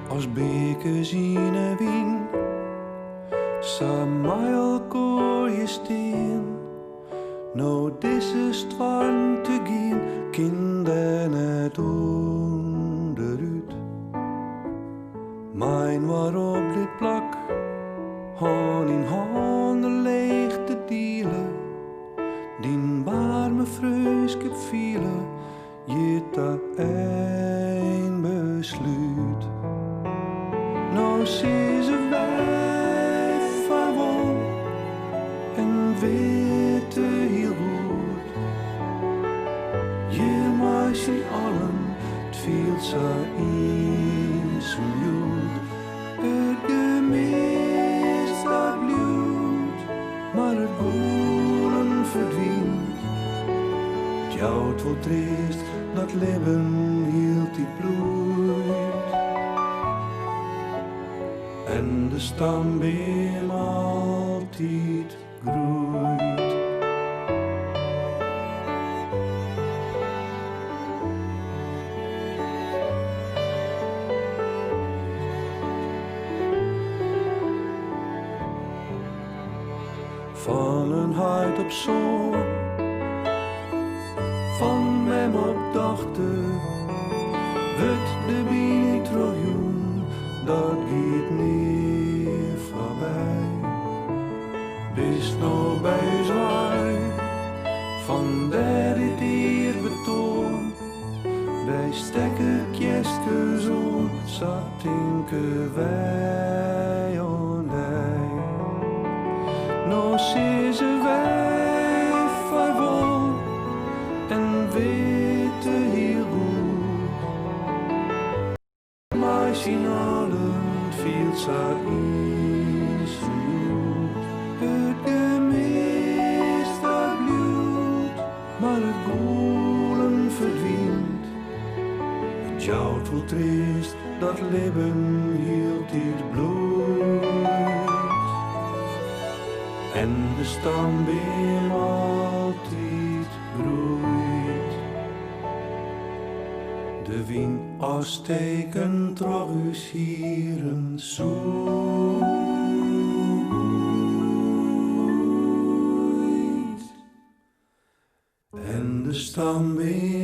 als bekers in een wien. Samuel koor je steen, nou deze strand te gaan, kinderen het onderuit. Mijn waarop dit plak, hand in handen leeg te dealen, dien warme vreugde vielen, je dat een besluit. Nou zie ze wij vaarwel en weten heel goed. Je maakt ze allen, het viel ze in zijn bloed. Het gemist dat bloed, maar het goeden verdwijnt. Het jouwt wel triest, dat leven hield die bloeit. En de stamboom altijd groeit. Van een huid op zoon, van mem op dochter, wordt de bier trojoen, dat gaat niet voorbij. Bis nou bij zwaai, van der dit hier betoon, bij stekken kjeske zo, zat tinken wij en hij. Nou zie ze wij vaarwel en weten heel goed. Maar zien allen viel ze in zijn bloed. Het gemist dat bloed, maar het goeden verdwijnt. Het jouwt wel triest, dat leven hield dit bloed. En de stamboom altijd groeit. De wien afsteken trouwens hier een zoeit. En de stamboom